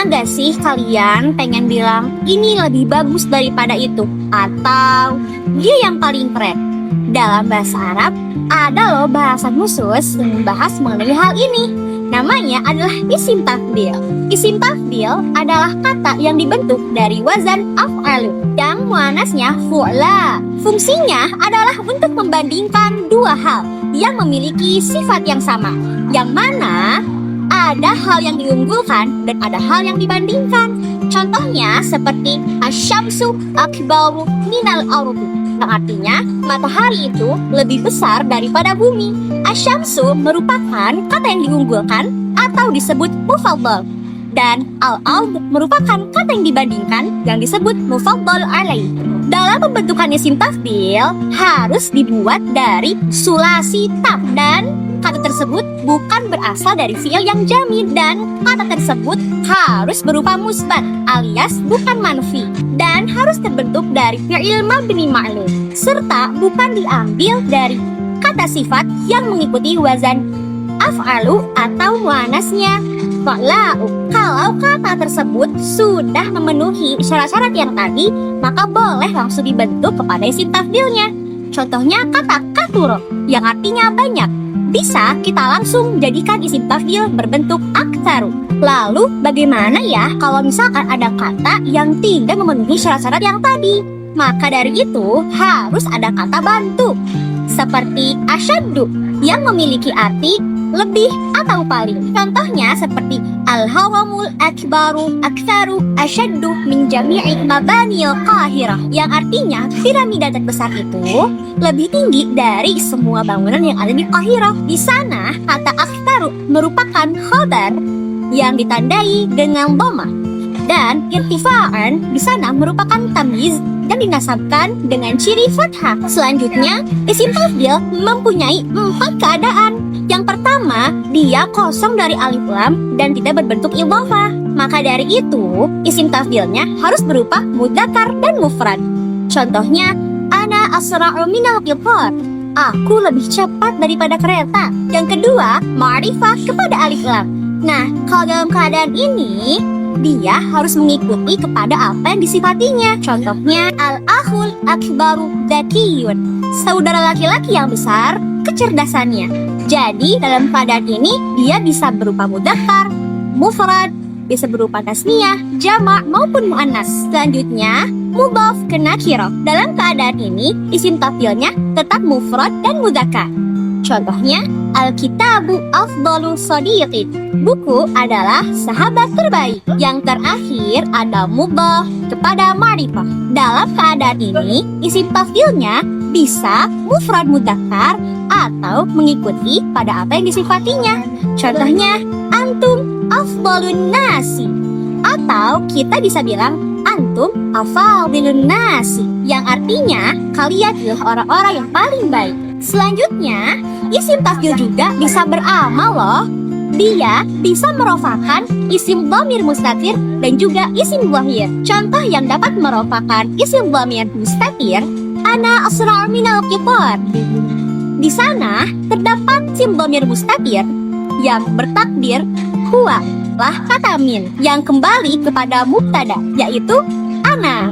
Pernah gak sih kalian pengen bilang ini lebih bagus daripada itu? Atau dia yang paling keren? Dalam bahasa Arab, ada loh bahasan khusus yang membahas mengenai hal ini. Namanya adalah isim tafdil. Isim tafdil adalah kata yang dibentuk dari wazan af'alu yang muannasnya fu'la. Fungsinya adalah untuk membandingkan dua hal yang memiliki sifat yang sama, yang mana ada hal yang diunggulkan dan ada hal yang dibandingkan. Contohnya seperti asyamsu akbaru minal ardi, yang artinya matahari itu lebih besar daripada bumi. Asyamsu merupakan kata yang diunggulkan atau disebut mufaddal, dan al-ard merupakan kata yang dibandingkan yang disebut mufaddal alaih. Dalam pembentukan isim tafdil harus dibuat dari sulasi tam, dan kata tersebut bukan berasal dari fi'il yang jamid, dan kata tersebut harus berupa musbat alias bukan manfi, dan harus terbentuk dari fi'il mabni ma'lum, serta bukan diambil dari kata sifat yang mengikuti wazan af'alu atau muannasnya fa'la'u. Kalau kata tersebut sudah memenuhi syarat-syarat yang tadi, maka boleh langsung dibentuk kepada isim tafdilnya. Contohnya kata kathura yang artinya banyak, bisa kita langsung jadikan isim tafdil berbentuk aktsaru. Lalu bagaimana ya kalau misalkan ada kata yang tidak memenuhi syarat-syarat yang tadi? Maka dari itu harus ada kata bantu seperti asyaddu yang memiliki arti lebih atau paling. Contohnya seperti al-haramul akbaru aktsaru asyaddu min jami'i mabanil qahirah, yang artinya piramida terbesar itu lebih tinggi dari semua bangunan yang ada di Qahirah. Di sana kata aktsaru merupakan khabar yang ditandai dengan dhamma, dan irtifa'an di sana merupakan tamyiz dan dinasabkan dengan ciri fathah. Selanjutnya, isim tafdil mempunyai 4 keadaan. Yang pertama, dia kosong dari alif lam dan tidak berbentuk idhofah. Maka dari itu, isim tafdilnya harus berupa mudzakkar dan mufrad. Contohnya, ana asra'u minal qitar, aku lebih cepat daripada kereta. Yang kedua, ma'rifah kepada alif lam. Nah, kalau dalam keadaan ini dia harus mengikuti kepada apa yang disifatinya. Contohnya al-akhul akbaru dzakiyun, saudara laki-laki yang besar kecerdasannya. Jadi dalam keadaan ini dia bisa berupa mudzakkar, mufrad, bisa berupa tasniyah, jamak maupun muannas. Selanjutnya mudhaf ke nakirah. Dalam keadaan ini isim tafdilnya tetap mufrad dan mudzakkar. Contohnya al-kitabu afdalu shadiqin, buku adalah sahabat terbaik. Yang terakhir ada mudhaf kepada ma'rifah. Dalam keadaan ini isim tafdilnya bisa mufrad mudzakkar atau mengikuti pada apa yang disifatinya. Contohnya antum afdalun nasi, atau kita bisa bilang antum afadilun nasi, yang artinya kalian adalah orang-orang yang paling baik. Selanjutnya, isim tafdil juga bisa beramal loh. Dia bisa merofakan isim dhamir mustatir dan juga isim dhahir. Contoh yang dapat merofakan isim dhamir mustatir, ana asra'u minal qitar. Di sana terdapat isim dhamir mustatir yang bertakdir huwa lah kata min yang kembali kepada mubtada, yaitu ana.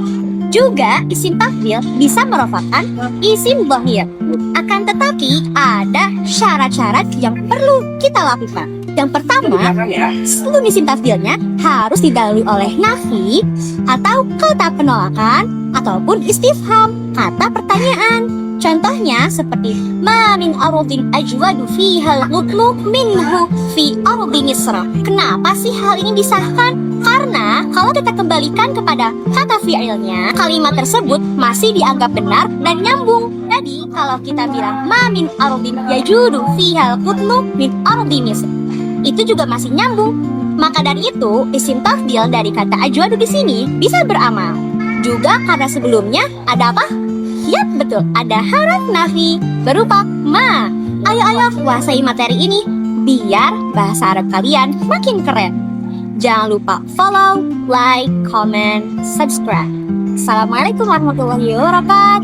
Juga isim tafdil bisa merofakan isim dhahir. Akan tetapi ada syarat-syarat yang perlu kita lakukan. Yang pertama, sebelum isim tafdilnya harus didahului oleh nafi atau kata penolakan ataupun istifham, kata pertanyaan. Contohnya seperti ma min ardin ajwadu fihal qutlu minhu fi ardi Misra. Kenapa sih hal ini disahkan? Karena kalau kita kembalikan kepada kata fi'ilnya, kalimat tersebut masih dianggap benar dan nyambung. Jadi kalau kita bilang ma min ardin yajudu fihal qutlu min ardi Misra, itu juga masih nyambung. Maka dari itu isim tafdil dari kata ajwadu di sini bisa beramal. Juga karena sebelumnya ada apa? Yap, betul, ada haraf nafi berupa ma. Ayo kuasai materi ini biar bahasa Arab kalian makin keren. Jangan lupa follow, like, comment, subscribe. Assalamualaikum warahmatullahi wabarakatuh.